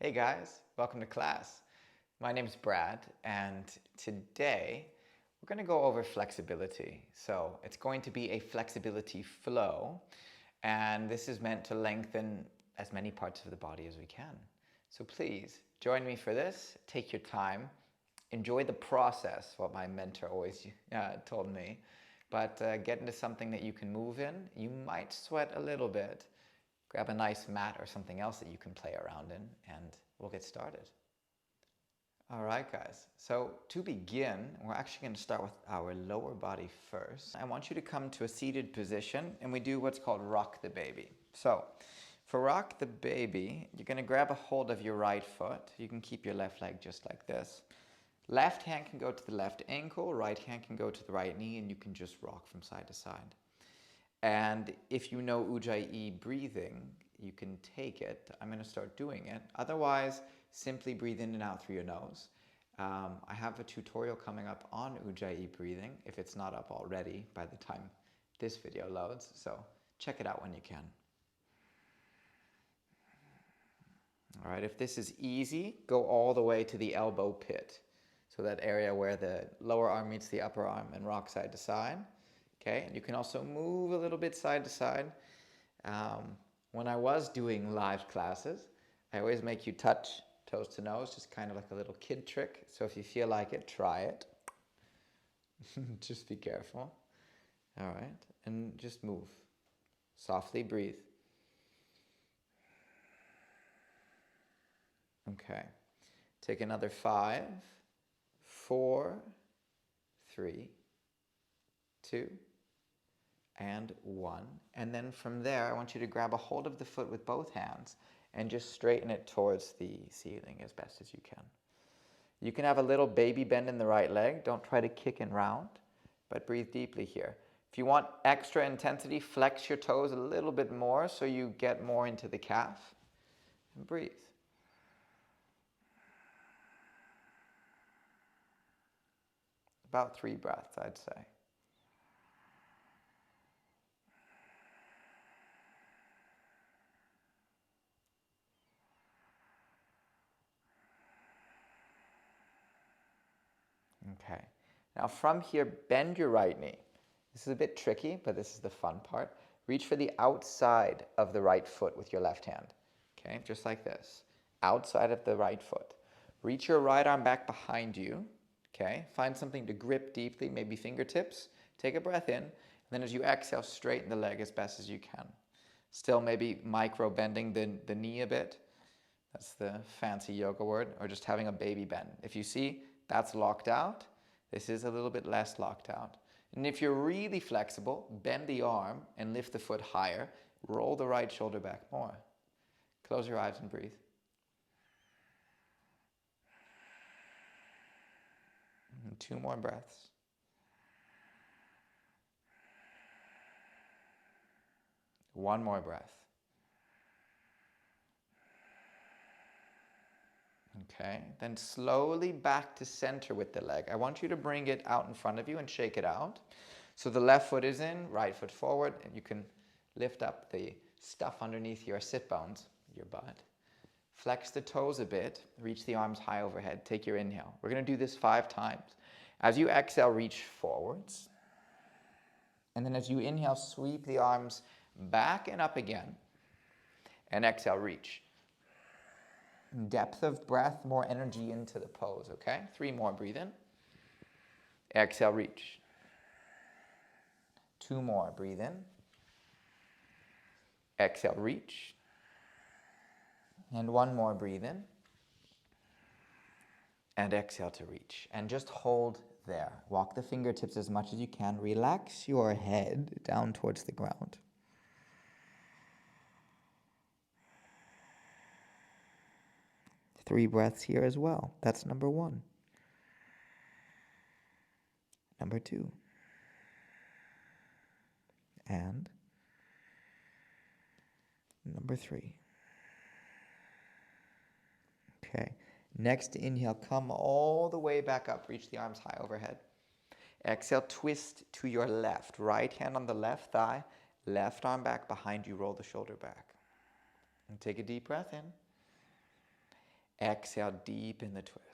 Hey guys, welcome to class. My name is Brad, and today we're going to go over flexibility. So it's going to be a flexibility flow, and this is meant to lengthen as many parts of the body as we can. So please join me for this. Take your time. Enjoy the process, what my mentor always told me. But get into something that you can move in. You might sweat a little bit. Grab a nice mat or something else that you can play around in, and we'll get started. All right, guys. So to begin, we're actually going to start with our lower body first. I want you to come to a seated position, and we do what's called rock the baby. So for rock the baby, you're going to grab a hold of your right foot. You can keep your left leg just like this. Left hand can go to the left ankle, right hand can go to the right knee, and you can just rock from side to side. And if you know Ujjayi breathing, you can take it. I'm going to start doing it. Otherwise, simply breathe in and out through your nose. I have a tutorial coming up on Ujjayi breathing, if it's not up already by the time this video loads. So check it out when you can. All right, if this is easy, go all the way to the elbow pit. So that area where the lower arm meets the upper arm, and rock side to side. Okay, and you can also move a little bit side to side. When I was doing live classes, I always make you touch toes to nose, just kind of like a little kid trick. So if you feel like it, try it. Just be careful. All right, and just move. Softly breathe. Okay, take another 5, 4, 3, 2, and 1. And then from there, I want you to grab a hold of the foot with both hands and just straighten it towards the ceiling as best as you can. You can have a little baby bend in the right leg. Don't try to kick and round, but breathe deeply here. If you want extra intensity, flex your toes a little bit more so you get more into the calf. And breathe. About 3 breaths, I'd say. Okay, now from here, bend your right knee. This is a bit tricky, but this is the fun part. Reach for the outside of the right foot with your left hand. Okay, just like this. Outside of the right foot. Reach your right arm back behind you. Okay, find something to grip deeply, maybe fingertips. Take a breath in, and then as you exhale, straighten the leg as best as you can. Still maybe micro bending the knee a bit. That's the fancy yoga word, or just having a baby bend. If you see that's locked out, this is a little bit less locked out. And if you're really flexible, bend the arm and lift the foot higher. Roll the right shoulder back more. Close your eyes and breathe. And 2 more breaths. One more breath. Okay, then slowly back to center with the leg. I want you to bring it out in front of you and shake it out. So the left foot is in, right foot forward, and you can lift up the stuff underneath your sit bones, your butt. Flex the toes a bit, reach the arms high overhead. Take your inhale. We're going to do this 5 times. As you exhale, reach forwards. And then as you inhale, sweep the arms back and up again. And exhale, reach. Depth of breath, more energy into the pose, okay? 3 more, breathe in. Exhale, reach. 2 more, breathe in. Exhale, reach. And 1 more, breathe in. And exhale to reach. And just hold there. Walk the fingertips as much as you can. Relax your head down towards the ground. Three breaths here as well. That's number 1. Number 2. And number 3. Okay. Next inhale, come all the way back up. Reach the arms high overhead. Exhale, twist to your left. Right hand on the left thigh. Left arm back behind you. Roll the shoulder back. And take a deep breath in. Exhale, deep in the twist.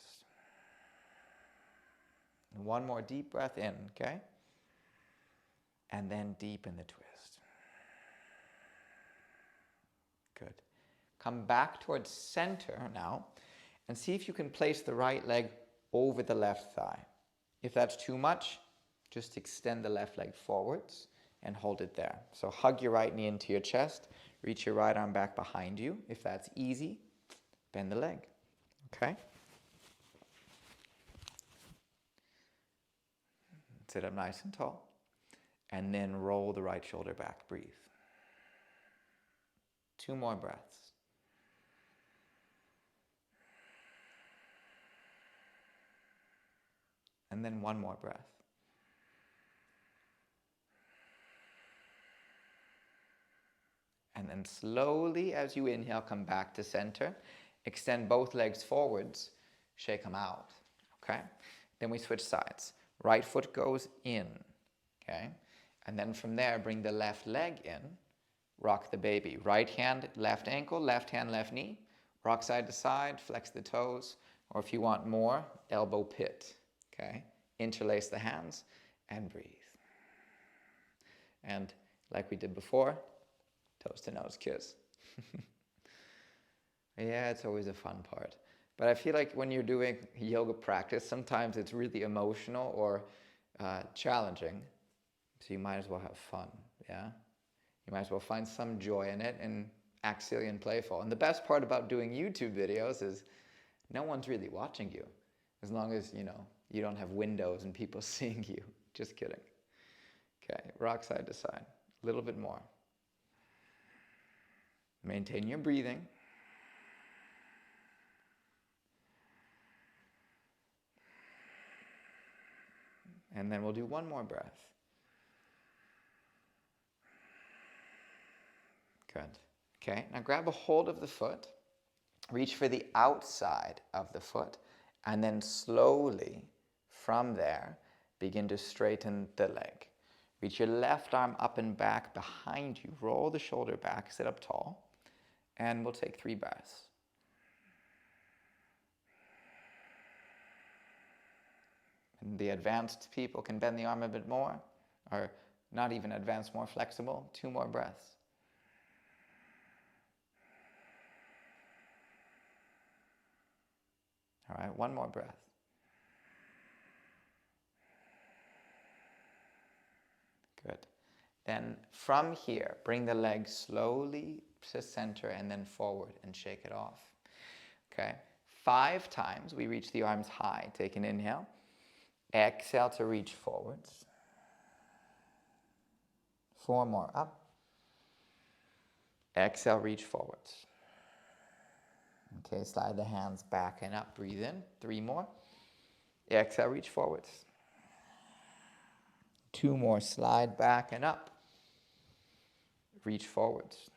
And one more deep breath in, okay? And then deep in the twist. Good. Come back towards center now and see if you can place the right leg over the left thigh. If that's too much, just extend the left leg forwards and hold it there. So hug your right knee into your chest, reach your right arm back behind you. If that's easy, bend the leg, okay? Sit up nice and tall, and then roll the right shoulder back, breathe. 2 more breaths. And then 1 more breath. And then slowly, as you inhale, come back to center. Extend both legs forwards, shake them out, okay? Then we switch sides. Right foot goes in, okay? And then from there, bring the left leg in, rock the baby. Right hand, left ankle, left hand, left knee. Rock side to side, flex the toes, or if you want more, elbow pit, okay? Interlace the hands and breathe. And like we did before, toes to nose kiss. Yeah, it's always a fun part. But I feel like when you're doing yoga practice, sometimes it's really emotional or challenging. So you might as well have fun, yeah? You might as well find some joy in it and act silly and playful. And the best part about doing YouTube videos is no one's really watching you. As long as, you don't have windows and people seeing you. Just kidding. Okay, rock side to side. A little bit more. Maintain your breathing. And then we'll do 1 more breath. Good. Okay, now grab a hold of the foot. Reach for the outside of the foot. And then slowly, from there, begin to straighten the leg. Reach your left arm up and back behind you. Roll the shoulder back, sit up tall. And we'll take 3 breaths. And the advanced people can bend the arm a bit more, or not even advanced, more flexible. 2 more breaths. All right, 1 more breath. Good. Then from here, bring the leg slowly to center and then forward and shake it off. Okay, 5 times we reach the arms high. Take an inhale. Exhale to reach forwards. 4 more, up. Exhale, reach forwards. Okay, slide the hands back and up, breathe in. 3 more. Exhale, reach forwards. 2 more, slide back and up. Reach forwards.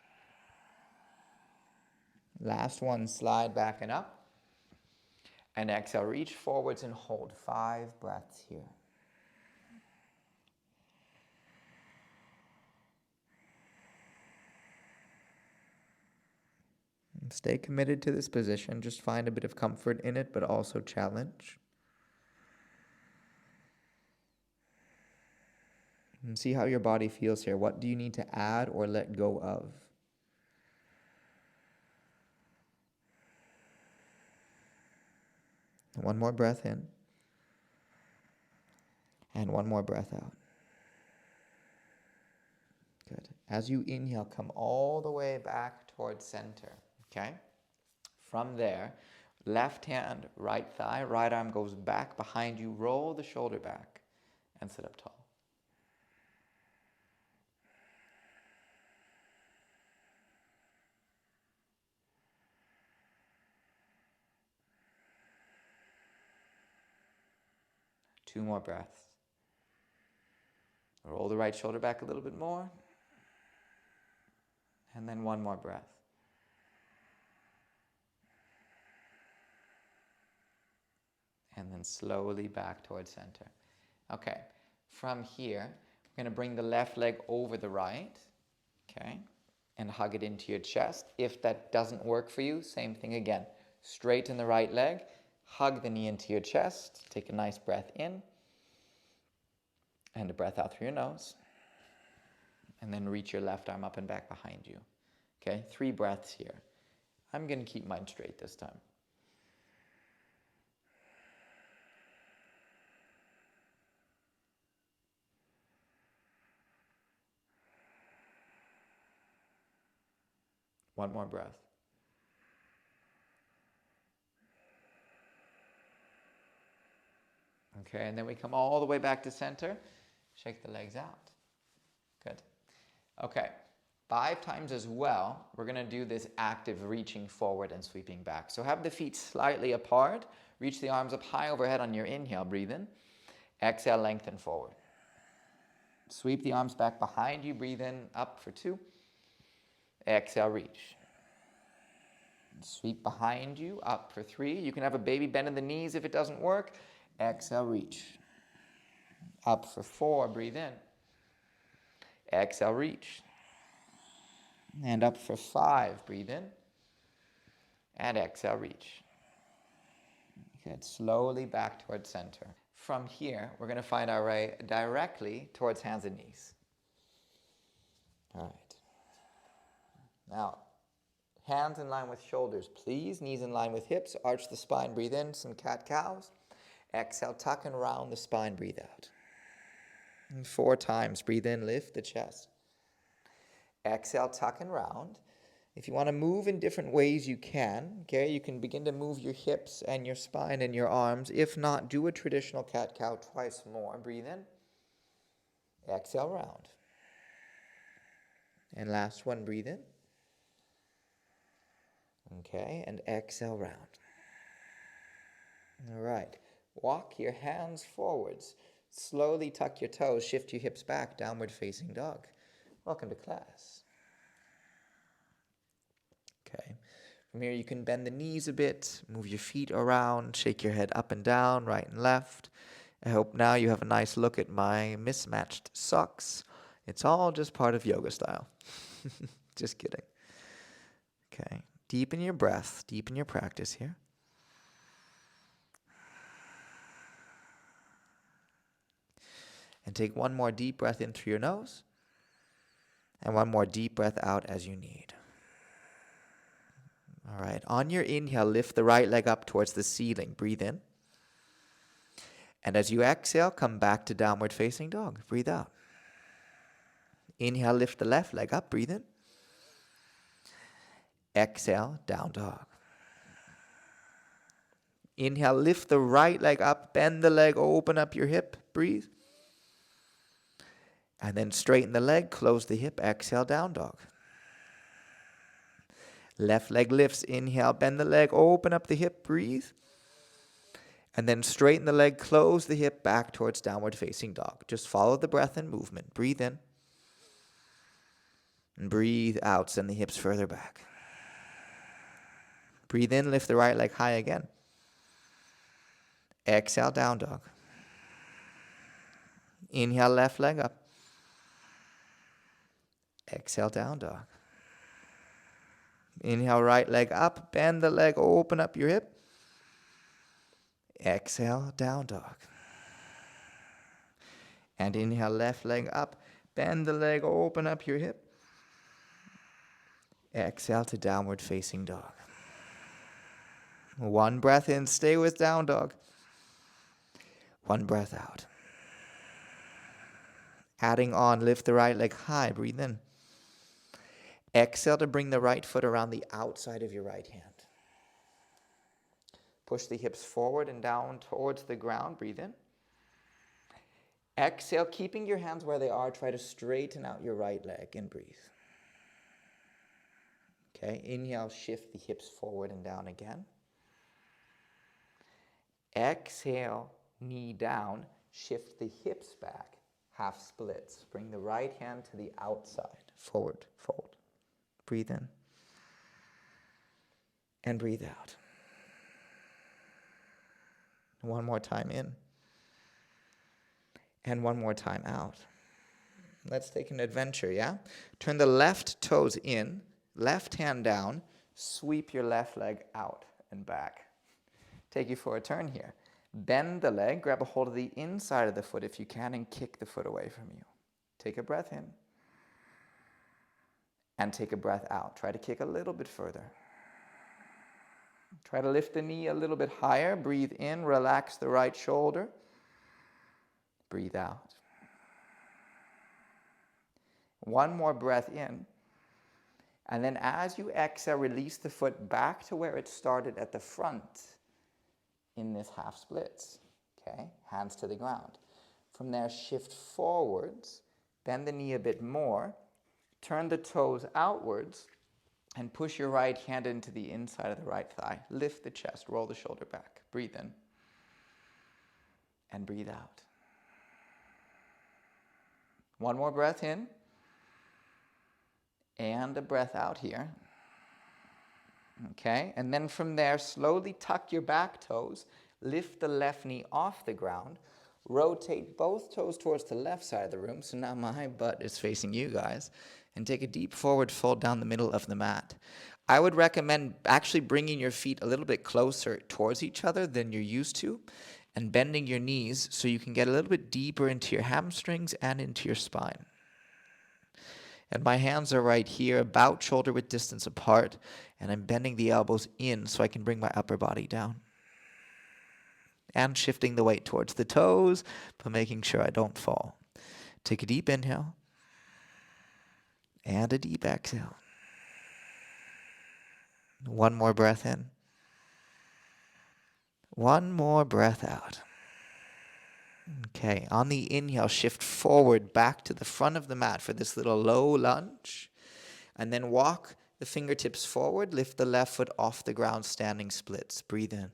Last one, slide back and up. And exhale, reach forwards and hold 5 breaths here. And stay committed to this position. Just find a bit of comfort in it, but also challenge. And see how your body feels here. What do you need to add or let go of? One more breath in. And 1 more breath out. Good. As you inhale, come all the way back towards center. Okay? From there, left hand, right thigh, right arm goes back behind you. Roll the shoulder back and sit up tall. Two more breaths. Roll the right shoulder back a little bit more. And then 1 more breath. And then slowly back towards center. Okay, from here, we're going to bring the left leg over the right, okay, and hug it into your chest. If that doesn't work for you, same thing again. Straighten the right leg. Hug the knee into your chest. Take a nice breath in. And a breath out through your nose. And then reach your left arm up and back behind you. Okay, 3 breaths here. I'm going to keep mine straight this time. One more breath. Okay, and then we come all the way back to center. Shake the legs out. Good. Okay, 5 times as well, we're going to do this active reaching forward and sweeping back. So have the feet slightly apart. Reach the arms up high overhead on your inhale. Breathe in. Exhale, lengthen forward. Sweep the arms back behind you. Breathe in, up for 2. Exhale, reach. Sweep behind you, up for 3. You can have a baby bend in the knees if it doesn't work. Exhale, reach. Up for 4, breathe in. Exhale, reach. And up for 5, breathe in. And exhale, reach. Good, slowly back towards center. From here, we're going to find our way directly towards hands and knees. All right. Now, hands in line with shoulders, please. Knees in line with hips. Arch the spine, breathe in. Some cat-cows. Exhale, tuck and round the spine, breathe out. And 4 times, breathe in, lift the chest. Exhale, tuck and round. If you want to move in different ways, you can. Okay, you can begin to move your hips and your spine and your arms. If not, do a traditional cat-cow twice more. Breathe in. Exhale, round. And last one, breathe in. Okay, and exhale, round. All right. Walk your hands forwards. Slowly tuck your toes. Shift your hips back. Downward facing dog. Welcome to class. Okay. From here, you can bend the knees a bit. Move your feet around. Shake your head up and down, right and left. I hope now you have a nice look at my mismatched socks. It's all just part of yoga style. Just kidding. Okay. Deepen your breath. Deepen your practice here. And take one more deep breath in through your nose. And one more deep breath out as you need. All right. On your inhale, lift the right leg up towards the ceiling. Breathe in. And as you exhale, come back to downward facing dog. Breathe out. Inhale, lift the left leg up. Breathe in. Exhale, down dog. Inhale, lift the right leg up. Bend the leg, open up your hip. Breathe. And then straighten the leg, close the hip, exhale, down dog. Left leg lifts, inhale, bend the leg, open up the hip, breathe. And then straighten the leg, close the hip, back towards downward facing dog. Just follow the breath and movement. Breathe in. And breathe out, send the hips further back. Breathe in, lift the right leg high again. Exhale, down dog. Inhale, left leg up. Exhale, down dog. Inhale, right leg up. Bend the leg, open up your hip. Exhale, down dog. And inhale, left leg up. Bend the leg, open up your hip. Exhale to downward facing dog. One breath in, stay with down dog. One breath out. Adding on, lift the right leg high, breathe in. Exhale to bring the right foot around the outside of your right hand. Push the hips forward and down towards the ground, breathe in. Exhale, keeping your hands where they are, try to straighten out your right leg and breathe. Okay, inhale, shift the hips forward and down again. Exhale, knee down, shift the hips back, half splits. Bring the right hand to the outside, forward, fold. Breathe in. And breathe out. One more time in. And one more time out. Let's take an adventure, yeah? Turn the left toes in, left hand down, sweep your left leg out. and back. Take you for a turn here. Bend the leg, grab a hold of the inside of the foot if you can, and kick the foot away from you. Take a breath in. And take a breath out. Try to kick a little bit further. Try to lift the knee a little bit higher. Breathe in, relax the right shoulder. Breathe out. One more breath in. And then as you exhale, release the foot back to where it started at the front in this half splits. Okay, hands to the ground. From there, shift forwards, bend the knee a bit more, turn the toes outwards, and push your right hand into the inside of the right thigh. Lift the chest, roll the shoulder back. Breathe in and breathe out. One more breath in and a breath out here. Okay, and then from there, slowly tuck your back toes, lift the left knee off the ground, rotate both toes towards the left side of the room, so now my butt is facing you guys, and take a deep forward fold down the middle of the mat. I would recommend actually bringing your feet a little bit closer towards each other than you're used to, and bending your knees so you can get a little bit deeper into your hamstrings and into your spine. And my hands are right here, about shoulder width distance apart, and I'm bending the elbows in so I can bring my upper body down. And shifting the weight towards the toes, but making sure I don't fall. Take a deep inhale, and a deep exhale. One more breath in. One more breath out. Okay, on the inhale, shift forward back to the front of the mat for this little low lunge. And then walk the fingertips forward, lift the left foot off the ground, standing splits. Breathe in.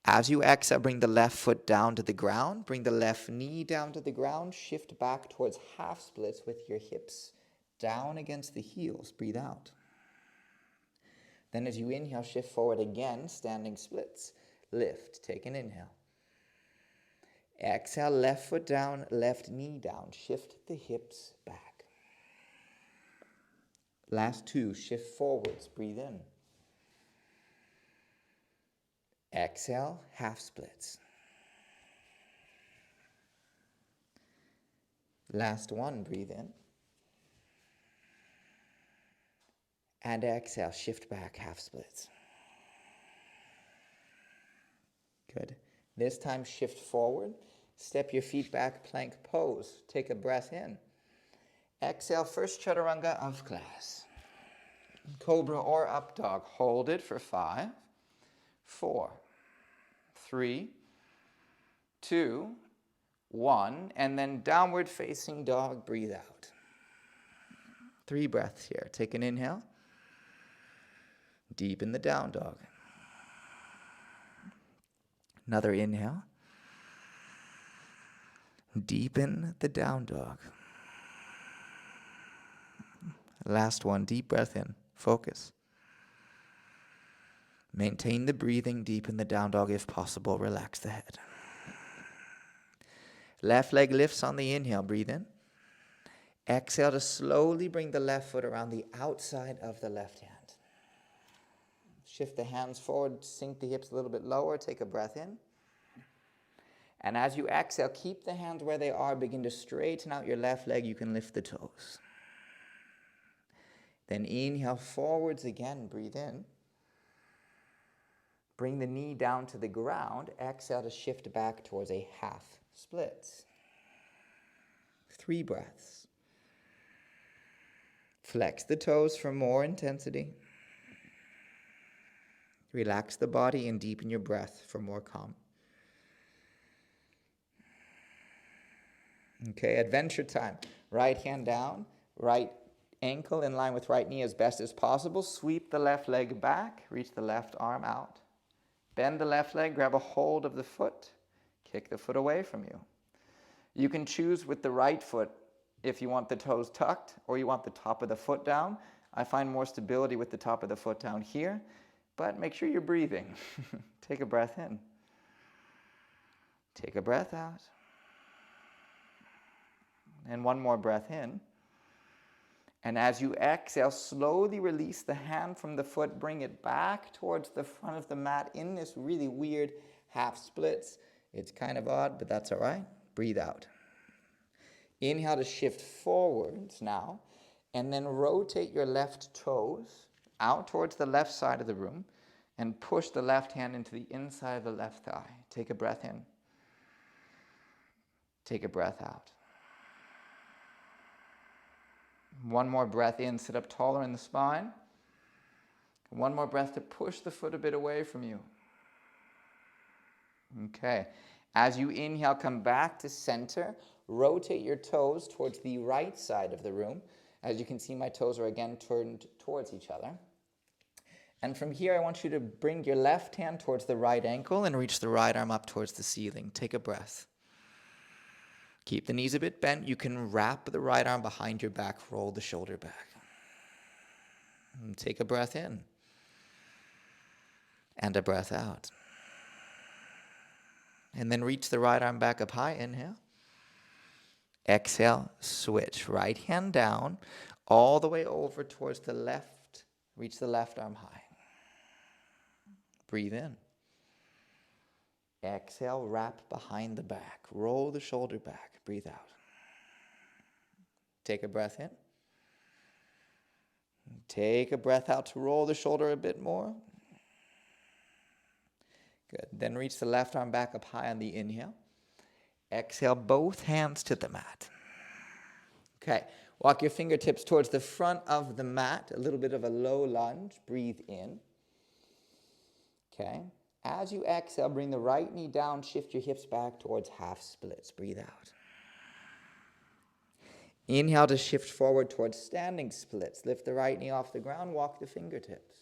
As you exhale, bring the left foot down to the ground, bring the left knee down to the ground, shift back towards half splits with your hips down against the heels. Breathe out. Then as you inhale, shift forward again, standing splits. Lift, take an inhale. Exhale, left foot down, left knee down. Shift the hips back. Last two, shift forwards, breathe in. Exhale, half splits. Last one, breathe in. And exhale, shift back, half splits. Good. This time, shift forward. Step your feet back, plank pose. Take a breath in. Exhale, first chaturanga of class. Cobra or up dog. Hold it for 5, 4, 3, 2, 1. And then downward facing dog, breathe out. 3 breaths here. Take an inhale. Deepen the down dog. Another inhale. Deepen the down dog. Last one, deep breath in. Focus. Maintain the breathing, deepen the down dog if possible. Relax the head. Left leg lifts on the inhale. Breathe in. Exhale to slowly bring the left foot around the outside of the left hand. Shift the hands forward, sink the hips a little bit lower. Take a breath in. And as you exhale, keep the hands where they are. Begin to straighten out your left leg. You can lift the toes. Then inhale forwards again. Breathe in. Bring the knee down to the ground. Exhale to shift back towards a half split. 3 breaths. Flex the toes for more intensity. Relax the body and deepen your breath for more calm. Okay, adventure time. Right hand down, right ankle in line with right knee as best as possible. Sweep the left leg back, reach the left arm out. Bend the left leg, grab a hold of the foot. Kick the foot away from you. You can choose with the right foot if you want the toes tucked or you want the top of the foot down. I find more stability with the top of the foot down here, but make sure you're breathing. Take a breath in. Take a breath out. And one more breath in. And as you exhale, slowly release the hand from the foot. Bring it back towards the front of the mat in this really weird half splits. It's kind of odd, but that's all right. Breathe out. Inhale to shift forwards now. And then rotate your left toes out towards the left side of the room and push the left hand into the inside of the left thigh. Take a breath in. Take a breath out. One more breath in, sit up taller in the spine. One more breath to push the foot a bit away from you. Okay. As you inhale, come back to center. Rotate your toes towards the right side of the room. As you can see, my toes are again turned towards each other. And from here, I want you to bring your left hand towards the right ankle and reach the right arm up towards the ceiling. Take a breath. Keep the knees a bit bent. You can wrap the right arm behind your back, roll the shoulder back. And take a breath in. And a breath out. And then reach the right arm back up high. Inhale. Exhale, switch. Right hand down, all the way over towards the left. Reach the left arm high. Breathe in. Exhale, wrap behind the back. Roll the shoulder back. Breathe out. Take a breath in. Take a breath out to roll the shoulder a bit more. Good. Then reach the left arm back up high on the inhale. Exhale, both hands to the mat. Okay. Walk your fingertips towards the front of the mat. A little bit of a low lunge. Breathe in. Okay. As you exhale, bring the right knee down. Shift your hips back towards half splits. Breathe out. Inhale to shift forward towards standing splits. Lift the right knee off the ground. Walk the fingertips.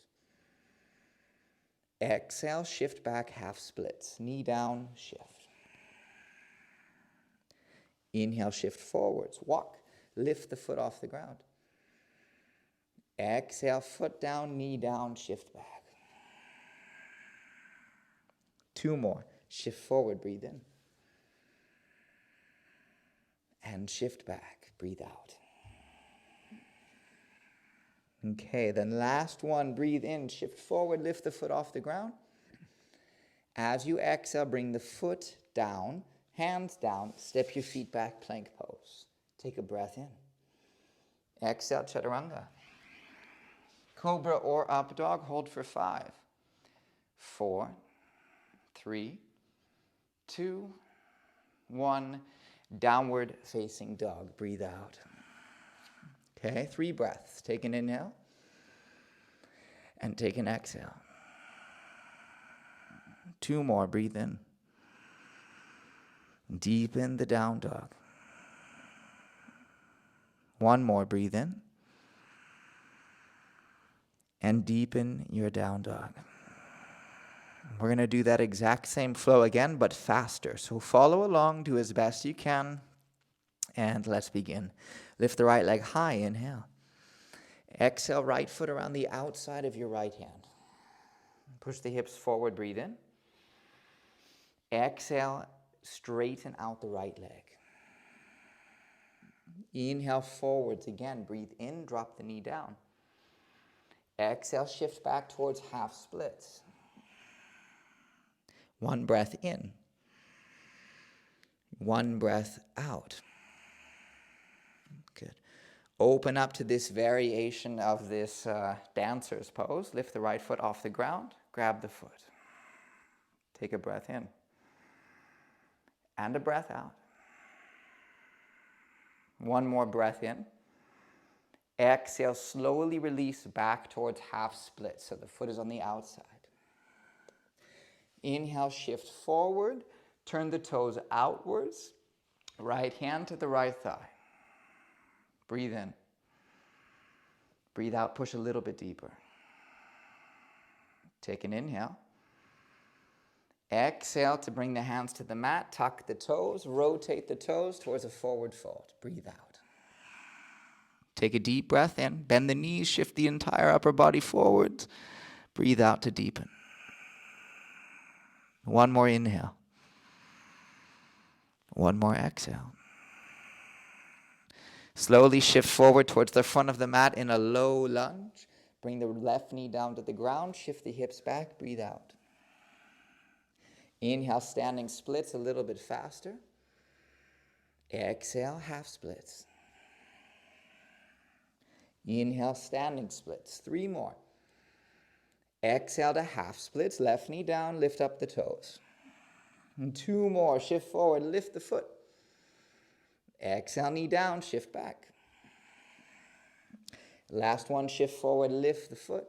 Exhale, shift back, half splits. Knee down, shift. Inhale, shift forwards. Walk. Lift the foot off the ground. Exhale, foot down, knee down, shift back. 2 more. Shift forward, breathe in. And shift back, breathe out. Okay, then last one, breathe in, shift forward, lift the foot off the ground. As you exhale, bring the foot down, hands down, step your feet back, plank pose. Take a breath in. Exhale, chaturanga. Cobra or up dog, hold for 5, 4, 3, 2, 1. Downward facing dog, breathe out. Okay, 3 breaths. Take an inhale and take an exhale. 2 more, breathe in. Deepen the down dog. 1 more, breathe in. And deepen your down dog. We're going to do that exact same flow again, but faster. So follow along, do as best you can, and let's begin. Lift the right leg high, inhale. Exhale, right foot around the outside of your right hand. Push the hips forward, breathe in. Exhale, straighten out the right leg. Inhale forwards again, breathe in, drop the knee down. Exhale, shift back towards half splits. 1 breath in. 1 breath out. Good. Open up to this variation of this dancer's pose. Lift the right foot off the ground. Grab the foot. Take a breath in. And a breath out. 1 more breath in. Exhale, slowly release back towards half split. So the foot is on the outside. Inhale, shift forward. Turn the toes outwards. Right hand to the right thigh. Breathe in. Breathe out, push a little bit deeper. Take an inhale. Exhale to bring the hands to the mat. Tuck the toes. Rotate the toes towards a forward fold. Breathe out. Take a deep breath in. Bend the knees. Shift the entire upper body forwards. Breathe out to deepen. 1 more inhale. 1 more exhale. Slowly shift forward towards the front of the mat in a low lunge. Bring the left knee down to the ground. Shift the hips back. Breathe out. Inhale, standing splits a little bit faster. Exhale, half splits. Inhale, standing splits. 3 more. Exhale to half splits. Left knee down, lift up the toes. And 2 more. Shift forward, lift the foot. Exhale, knee down, shift back. Last one, shift forward, lift the foot.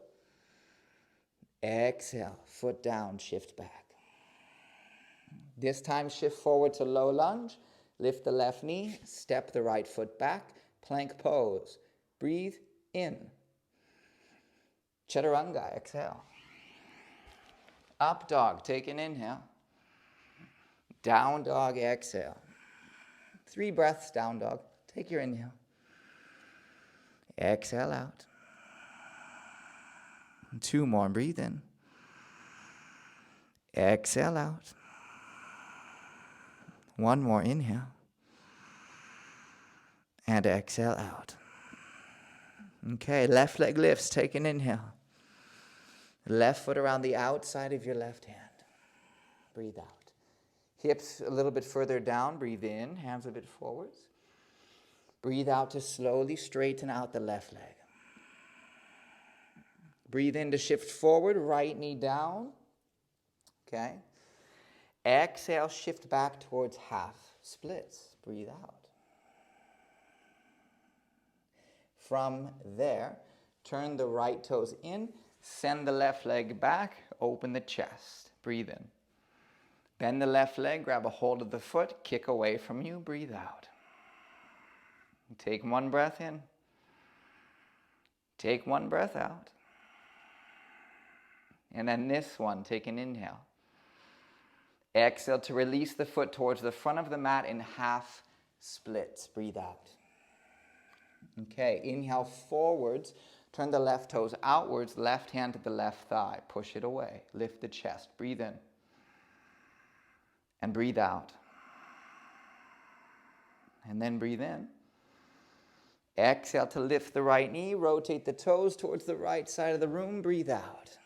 Exhale, foot down, shift back. This time, shift forward to low lunge. Lift the left knee, step the right foot back. Plank pose. Breathe in. Chaturanga, exhale. Up dog, take an inhale. Down dog, exhale. 3 breaths, down dog. Take your inhale. Exhale out. 2 more, breathe in. Exhale out. 1 more, inhale. And exhale out. Okay, left leg lifts, take an inhale. Left foot around the outside of your left hand. Breathe out. Hips a little bit further down, breathe in, hands a bit forwards. Breathe out to slowly straighten out the left leg. Breathe in to shift forward, right knee down. Okay. Exhale, shift back towards half splits. Breathe out. From there, turn the right toes in, send the left leg back, open the chest. Breathe in. Bend the left leg, grab a hold of the foot, kick away from you, breathe out. Take 1 breath in. Take 1 breath out. And then this one, take an inhale. Exhale to release the foot towards the front of the mat in half splits. Breathe out. Okay, inhale forwards. Turn the left toes outwards, left hand to the left thigh. Push it away. Lift the chest. Breathe in. And breathe out. And then breathe in. Exhale to lift the right knee. Rotate the toes towards the right side of the room. Breathe out.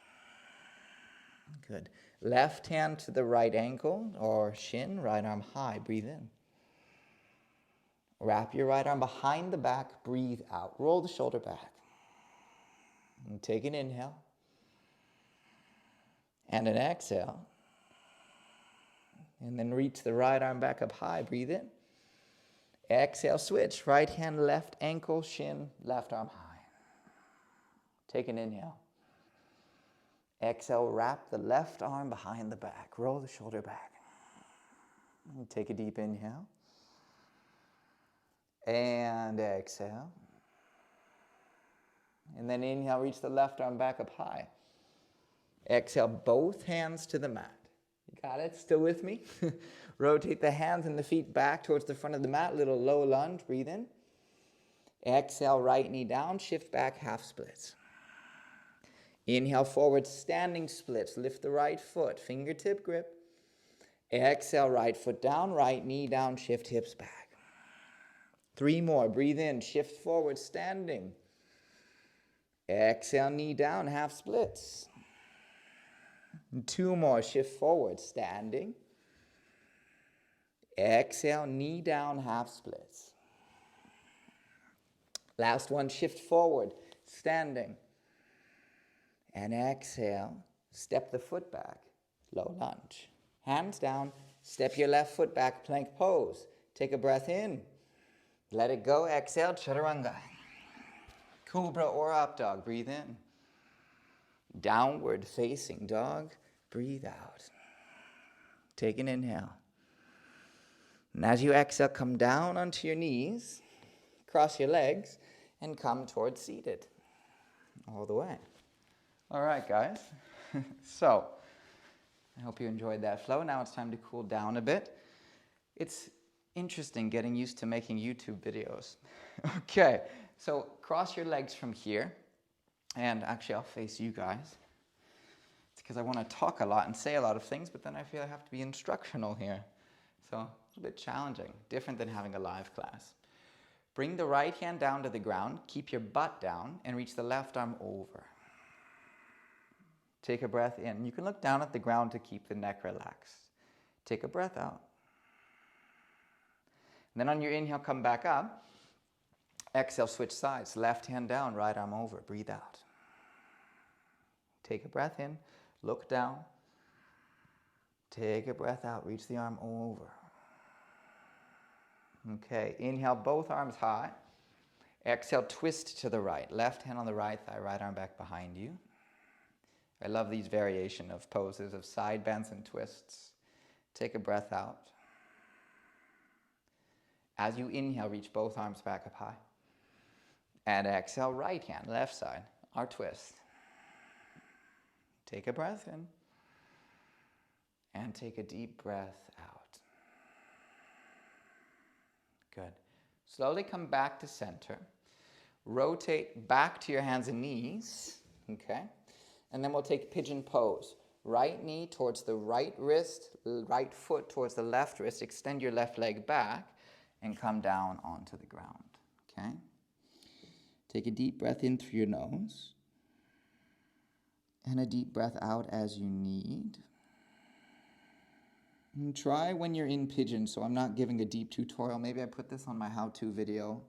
Good. Left hand to the right ankle or shin, right arm high. Breathe in. Wrap your right arm behind the back. Breathe out. Roll the shoulder back. And take an inhale. And an exhale. And then reach the right arm back up high. Breathe in. Exhale, switch. Right hand, left ankle, shin, left arm high. Take an inhale. Exhale, wrap the left arm behind the back. Roll the shoulder back. And take a deep inhale. And exhale. And then inhale, reach the left arm back up high. Exhale, both hands to the mat. You got it? Still with me? Rotate the hands and the feet back towards the front of the mat. Little low lunge. Breathe in. Exhale, right knee down. Shift back, half splits. Inhale forward, standing splits. Lift the right foot. Fingertip grip. Exhale, right foot down. Right knee down. Shift hips back. 3 more. Breathe in. Shift forward, standing. Exhale, knee down, half splits. 2 more. Shift forward, standing. Exhale, knee down, half splits. Last one, shift forward, standing. And exhale, step the foot back, low lunge. Hands down, step your left foot back, plank pose. Take a breath in. Let it go, exhale, chaturanga. Cobra or up dog, breathe in. Downward facing dog, breathe out. Take an inhale. And as you exhale, come down onto your knees, cross your legs, and come towards seated. All the way. All right, guys. So, I hope you enjoyed that flow. Now it's time to cool down a bit. It's interesting getting used to making YouTube videos. Okay, so cross your legs from here. And actually, I'll face you guys. It's because I want to talk a lot and say a lot of things, but then I feel I have to be instructional here. So, it's a bit challenging, different than having a live class. Bring the right hand down to the ground, keep your butt down, and reach the left arm over. Take a breath in. You can look down at the ground to keep the neck relaxed. Take a breath out. And then on your inhale, come back up. Exhale, switch sides. Left hand down, right arm over. Breathe out. Take a breath in. Look down. Take a breath out. Reach the arm over. Okay, inhale, both arms high. Exhale, twist to the right. Left hand on the right thigh, right arm back behind you. I love these variation of poses of side bends and twists. Take a breath out. As you inhale, reach both arms back up high. And exhale, right hand, left side, our twist. Take a breath in. And take a deep breath out. Good. Slowly come back to center. Rotate back to your hands and knees. Okay. And then we'll take pigeon pose. Right knee towards the right wrist, right foot towards the left wrist. Extend your left leg back and come down onto the ground. Okay? Take a deep breath in through your nose. And a deep breath out as you need. And try when you're in pigeon. So I'm not giving a deep tutorial. Maybe I put this on my how-to video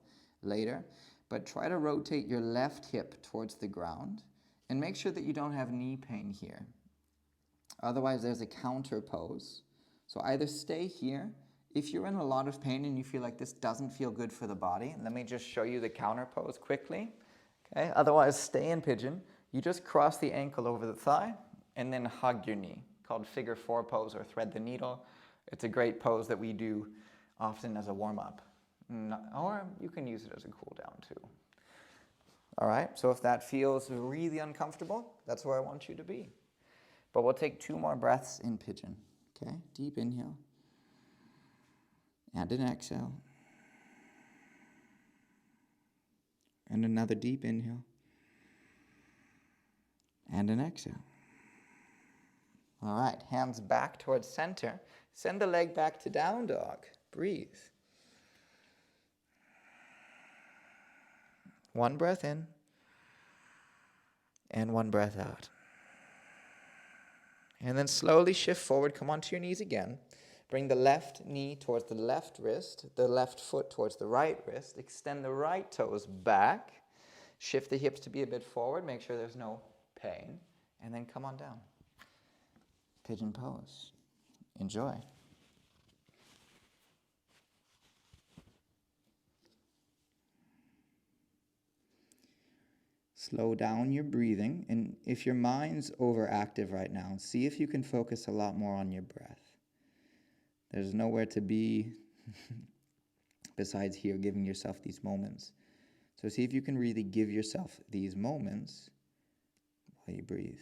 later. But try to rotate your left hip towards the ground. And make sure that you don't have knee pain here. Otherwise, there's a counter pose. So either stay here. If you're in a lot of pain and you feel like this doesn't feel good for the body, let me just show you the counter pose quickly. Okay? Otherwise, stay in pigeon. You just cross the ankle over the thigh and then hug your knee, called figure 4 pose or thread the needle. It's a great pose that we do often as a warm-up. Or you can use it as a cool down too. All right, so if that feels really uncomfortable, that's where I want you to be. But we'll take 2 more breaths in pigeon. Okay, deep inhale. And an exhale. And another deep inhale. And an exhale. All right, hands back towards center. Send the leg back to down dog. Breathe. 1 breath in. And 1 breath out. And then slowly shift forward. Come onto your knees again. Bring the left knee towards the left wrist, the left foot towards the right wrist. Extend the right toes back. Shift the hips to be a bit forward. Make sure there's no pain. And then come on down. Pigeon pose. Enjoy. Slow down your breathing. And if your mind's overactive right now, see if you can focus a lot more on your breath. There's nowhere to be besides here, giving yourself these moments. So see if you can really give yourself these moments while you breathe.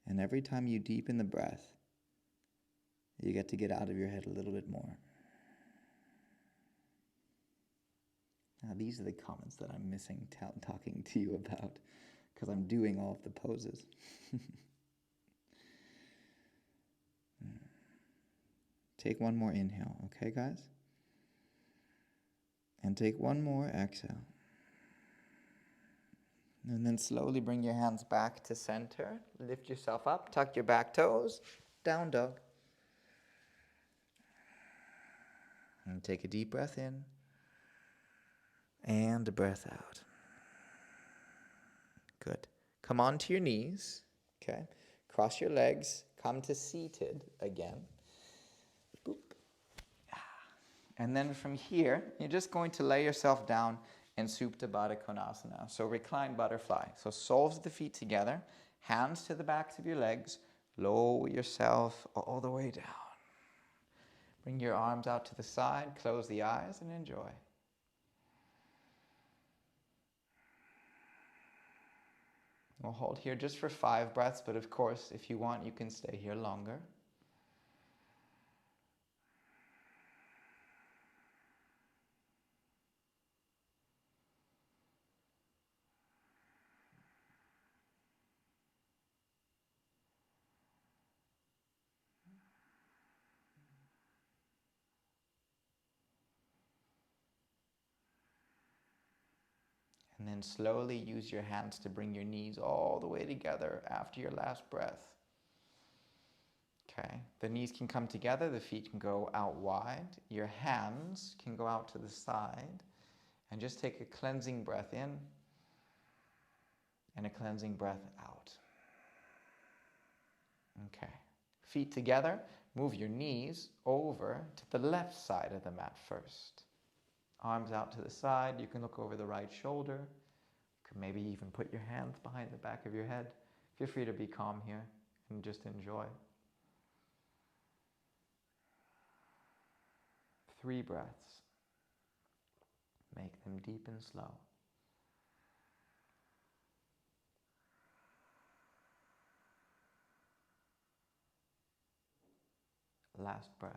And every time you deepen the breath, you get to get out of your head a little bit more. Now these are the comments that I'm missing talking to you about, because I'm doing all of the poses. Take 1 more inhale, okay guys? And take 1 more exhale. And then slowly bring your hands back to center. Lift yourself up, tuck your back toes, down dog. And take a deep breath in. And a breath out. Good. Come onto your knees, okay? Cross your legs, come to seated again. Boop. And then from here, you're just going to lay yourself down in Supta Baddha Konasana. So reclined butterfly. So soles of the feet together, hands to the backs of your legs, lower yourself all the way down. Bring your arms out to the side, close the eyes and enjoy. We'll hold here just for 5 breaths, but of course, if you want, you can stay here longer. And then slowly use your hands to bring your knees all the way together after your last breath. Okay, the knees can come together, the feet can go out wide, your hands can go out to the side, and just take a cleansing breath in and a cleansing breath out. Okay, feet together, move your knees over to the left side of the mat first. Arms out to the side, you can look over the right shoulder. You can maybe even put your hands behind the back of your head. Feel free to be calm here and just enjoy. 3 breaths. Make them deep and slow. Last breath.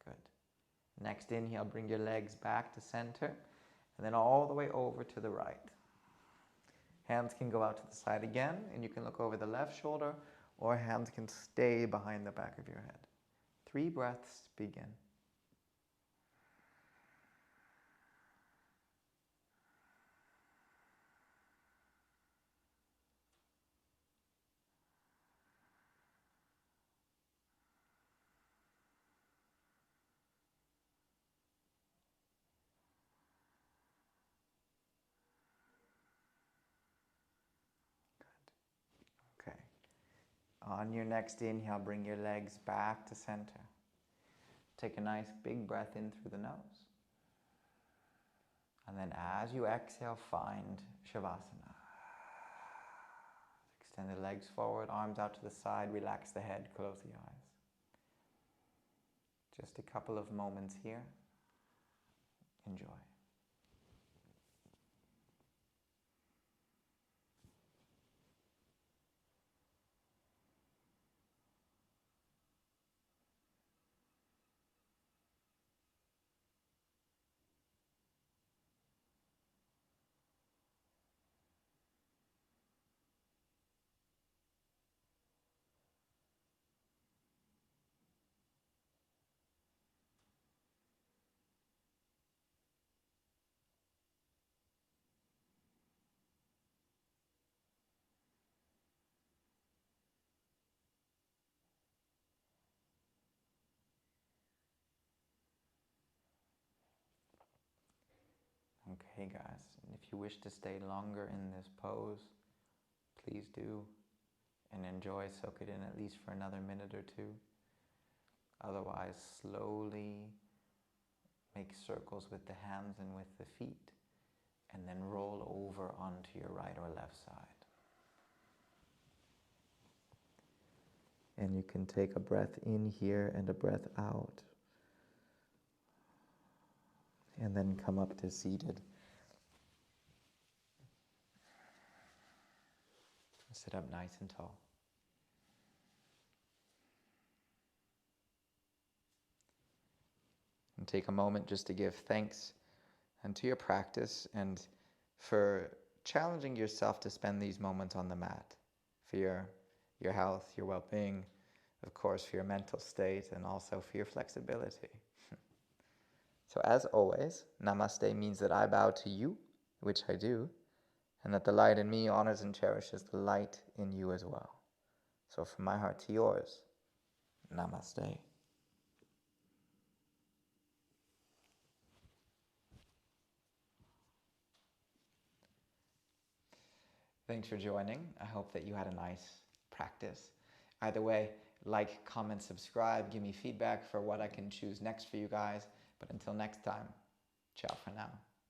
Good. Next inhale, bring your legs back to center, and then all the way over to the right. Hands can go out to the side again, and you can look over the left shoulder, or hands can stay behind the back of your head. 3 breaths, begin. Good. Okay. On your next inhale, bring your legs back to center. Take a nice big breath in through the nose. And then as you exhale, find Shavasana. Extend the legs forward, arms out to the side, relax the head, close the eyes. Just a couple of moments here. Enjoy. Okay, guys, and if you wish to stay longer in this pose, please do, and enjoy, soak it in at least for another minute or 2. Otherwise, slowly make circles with the hands and with the feet, and then roll over onto your right or left side. And you can take a breath in here and a breath out. And then come up to seated. Sit up nice and tall. And take a moment just to give thanks and to your practice and for challenging yourself to spend these moments on the mat for your health, your well-being, of course for your mental state, and also for your flexibility. So as always, Namaste means that I bow to you, which I do, and that the light in me honors and cherishes the light in you as well. So from my heart to yours, Namaste. Thanks for joining. I hope that you had a nice practice. Either way, like, comment, subscribe, give me feedback for what I can choose next for you guys. But until next time, ciao for now.